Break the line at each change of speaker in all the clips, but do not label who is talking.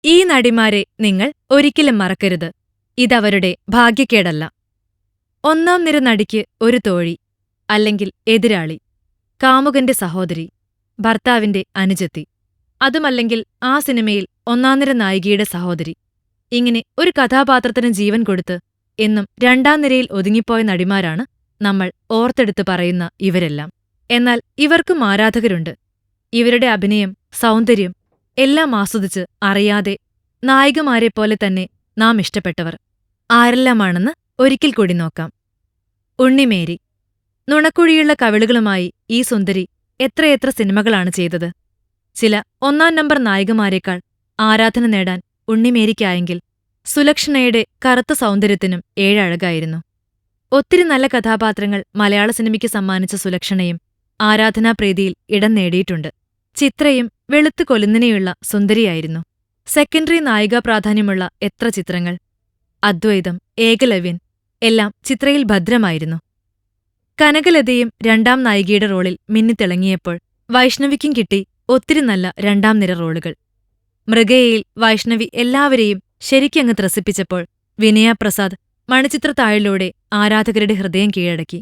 ഈ നടിമാരെ നിങ്ങൾ ഒരിക്കലും മറക്കരുത്. ഇതവരുടെ ഭാഗ്യക്കേടല്ല. ഒന്നാം നിര നടിക്ക് ഒരു തോഴി, അല്ലെങ്കിൽ എതിരാളി, കാമുകന്റെ സഹോദരി, ഭർത്താവിന്റെ അനുജത്തി, അതുമല്ലെങ്കിൽ ആ സിനിമയിൽ ഒന്നാംനിര നായികയുടെ സഹോദരി. ഇങ്ങനെ ഒരു കഥാപാത്രത്തിന് ജീവൻ കൊടുത്ത് എന്നും രണ്ടാം നിരയിൽ ഒതുങ്ങിപ്പോയ നടിമാരാണ് നമ്മൾ ഓർത്തെടുത്ത് പറയുന്ന ഇവരെല്ലാം. എന്നാൽ ഇവർക്കും ആരാധകരുണ്ട്. ഇവരുടെ അഭിനയം, സൗന്ദര്യം എല്ലാം ആസ്വദിച്ച് അറിയാതെ നായികമാരെപ്പോലെ തന്നെ നാം ഇഷ്ടപ്പെട്ടവർ ആരെല്ലാമാണെന്ന് ഒരിക്കൽ കൂടി നോക്കാം. ഉണ്ണിമേരി. നുണക്കുഴിയുള്ള കവിളുകളുമായി ഈ സുന്ദരി എത്രയെത്ര സിനിമകളാണ് ചെയ്തത്. ചില ഒന്നാം നമ്പർ നായികമാരെക്കാൾ ആരാധന നേടാൻ ഉണ്ണിമേരിക്കായെങ്കിൽ സുലക്ഷണയുടെ കറുത്ത സൗന്ദര്യത്തിനും ഏഴഴകായിരുന്നു. ഒത്തിരി നല്ല കഥാപാത്രങ്ങൾ മലയാള സിനിമയ്ക്ക് സമ്മാനിച്ച സുലക്ഷണയും ആരാധനാപ്രീതിയിൽ ഇടം നേടിയിട്ടുണ്ട്. ചിത്രയും വെളുത്തു കൊലുന്നിനെയുള്ള സുന്ദരിയായിരുന്നു. സെക്കൻഡറി നായികാ പ്രാധാന്യമുള്ള എത്ര ചിത്രങ്ങൾ! അദ്വൈതം, ഏകലവ്യൻ എല്ലാം ചിത്രയിൽ ഭദ്രമായിരുന്നു. കനകലതയും രണ്ടാം നായികയുടെ റോളിൽ മിന്നിത്തിളങ്ങിയപ്പോൾ വൈഷ്ണവിക്കും കിട്ടി ഒത്തിരി നല്ല രണ്ടാം നിര റോളുകൾ. മൃഗയയിൽ വൈഷ്ണവി എല്ലാവരെയും ശരിക്കങ്ങ് ത്രസിപ്പിച്ചപ്പോൾ വിനയ പ്രസാദ് മണിച്ചിത്രത്താഴിലൂടെ ആരാധകരുടെ ഹൃദയം കീഴടക്കി.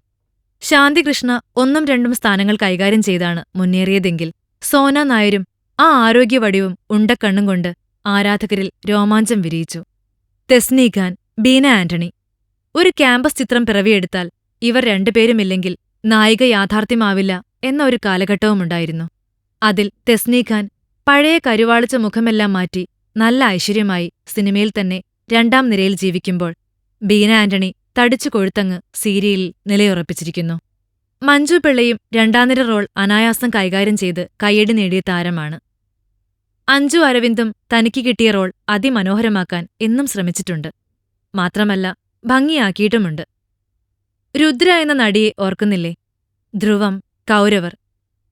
ശാന്തികൃഷ്ണ ഒന്നും രണ്ടും സ്ഥാനങ്ങൾ കൈകാര്യം ചെയ്താണ് മുന്നേറിയതെങ്കിൽ സോന നായരും ആ ആരോഗ്യവടിവും ഉണ്ടക്കണ്ണും കൊണ്ട് ആരാധകരിൽ രോമാഞ്ചം വിരിയിച്ചു. തെസ്നി ഖാൻ, ബീന ആന്റണി. ഒരു ക്യാമ്പസ് ചിത്രം പിറവിയെടുത്താൽ ഇവർ രണ്ടുപേരുമില്ലെങ്കിൽ നായിക യാഥാർത്ഥ്യമാവില്ല എന്ന ഒരു കാലഘട്ടവുമുണ്ടായിരുന്നു. അതിൽ തെസ്നി ഖാൻ പഴയ കരുവാളിച്ച മുഖമെല്ലാം മാറ്റി നല്ല ഐശ്വര്യമായി സിനിമയിൽ തന്നെ രണ്ടാം നിരയിൽ ജീവിക്കുമ്പോൾ ബീന ആന്റണി തടിച്ചു കൊഴുത്തങ്ങ് സീരിയലിൽ നിലയുറപ്പിച്ചിരിക്കുന്നു. മഞ്ജു പിള്ളയും രണ്ടാംനിര റോൾ അനായാസം കൈകാര്യം ചെയ്ത് കയ്യടി നേടിയ താരമാണ്. അഞ്ജു അരവിന്ദും തനിക്ക് കിട്ടിയ റോൾ അതിമനോഹരമാക്കാൻ എന്നും ശ്രമിച്ചിട്ടുണ്ട്. മാത്രമല്ല ഭംഗിയാക്കിയിട്ടുമുണ്ട്. രുദ്ര എന്ന നടിയെ ഓർക്കുന്നില്ലേ? ധ്രുവം, കൗരവർ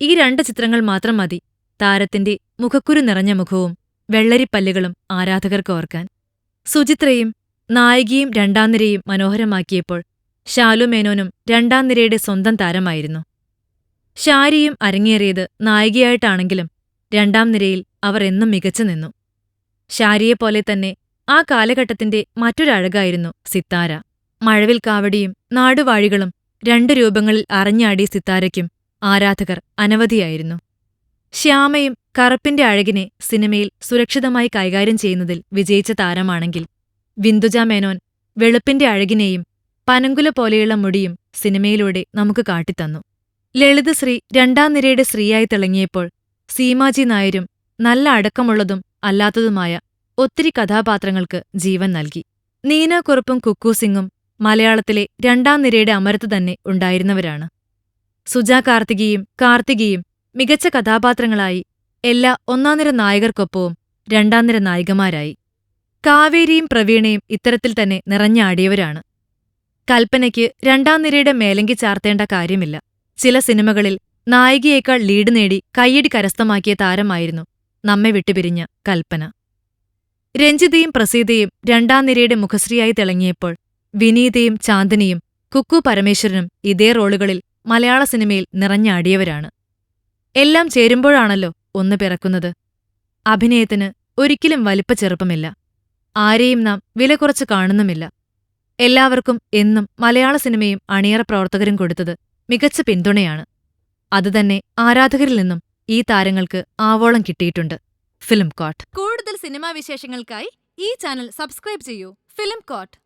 ഈ രണ്ട് ചിത്രങ്ങൾ മാത്രം മതി താരത്തിന്റെ മുഖക്കുരു നിറഞ്ഞ മുഖവും വെള്ളരിപ്പല്ലുകളും ആരാധകർക്ക് ഓർക്കാൻ. സുചിത്രയും നായികയും രണ്ടാം നിരയും മനോഹരമാക്കിയപ്പോൾ ശാലു മേനോനും രണ്ടാം നിരയുടെ സ്വന്തം താരമായിരുന്നു. ശാരിയും അരങ്ങേറിയത് നായികയായിട്ടാണെങ്കിലും രണ്ടാം നിരയിൽ അവർ എന്നും മികച്ചു നിന്നു. ശാരിയെപ്പോലെ തന്നെ ആ കാലഘട്ടത്തിന്റെ മറ്റൊരഴകായിരുന്നു സിത്താര. മഴവിൽ കാവടിയും നാടുവാഴികളും രണ്ടു രൂപങ്ങളിൽ അറിഞ്ഞാടിയ സിത്താരയ്ക്കും ആരാധകർ അനവധിയായിരുന്നു. ശ്യാമയും കറുപ്പിന്റെ അഴകിനെ സിനിമയിൽ സുരക്ഷിതമായി കൈകാര്യം ചെയ്യുന്നതിൽ വിജയിച്ച താരമാണെങ്കിൽ വിന്ദുജ മേനോൻ വെളുപ്പിന്റെ അഴകിനെയും പനങ്കുല പോലെയുള്ള മുടിയും സിനിമയിലൂടെ നമുക്ക് കാട്ടിത്തന്നു. ലളിതശ്രീ രണ്ടാം നിരയുടെ സ്ത്രീയായി തിളങ്ങിയപ്പോൾ സീമാജി നായരും നല്ല അടക്കമുള്ളതും അല്ലാത്തതുമായ ഒത്തിരി കഥാപാത്രങ്ങൾക്ക് ജീവൻ നൽകി. നീന കുറുപ്പും കുക്കു സിംഗും മലയാളത്തിലെ രണ്ടാം നിരയുടെ അമരത്ത് തന്നെ ഉണ്ടായിരുന്നവരാണ്. സുജാ കാർത്തികിയും മികച്ച കഥാപാത്രങ്ങളായി എല്ലാ ഒന്നാംനിര നായകർക്കൊപ്പവും രണ്ടാം നിര നായികമാരായി. കാവേരിയും പ്രവീണയും ഇത്തരത്തിൽ തന്നെ നിറഞ്ഞാടിയവരാണ്. കൽപ്പനയ്ക്ക് രണ്ടാം നിരയുടെ മേലങ്കി ചാർത്തേണ്ട കാര്യമില്ല. ചില സിനിമകളിൽ നായികയേക്കാൾ ലീഡ് നേടി കയ്യടി കരസ്ഥമാക്കിയ താരമായിരുന്നു നമ്മെ വിട്ടുപിരിഞ്ഞ കൽപ്പന. രഞ്ജിതയും പ്രസീതയും രണ്ടാം നിരയുടെ മുഖശ്രീയായി തിളങ്ങിയപ്പോൾ വിനീതയും ചാന്ദിനിയും കുക്കു പരമേശ്വരനും ഇതേ റോളുകളിൽ മലയാള സിനിമയിൽ നിറഞ്ഞാടിയവരാണ്. എല്ലാം ചേരുമ്പോഴാണല്ലോ ഒന്ന് പിറക്കുന്നത്. അഭിനയത്തിന് ഒരിക്കലും വലിപ്പച്ചെറുപ്പമില്ല. ആരെയും നാം വില കുറച്ച് കാണുന്നുമില്ല. എല്ലാവർക്കും എന്നും മലയാള സിനിമയും അണിയറ പ്രവർത്തകരും കൊടുത്തത് മികച്ച പിന്തുണയാണ്. അതുതന്നെ ആരാധകരിൽ നിന്നും ഈ താരങ്ങൾക്ക് ആവോളം കിട്ടിയിട്ടുണ്ട്. ഫിലിം കോട്ട്. കൂടുതൽ സിനിമാ വിശേഷങ്ങൾക്കായി ഈ ചാനൽ സബ്സ്ക്രൈബ് ചെയ്യൂ. Film coat.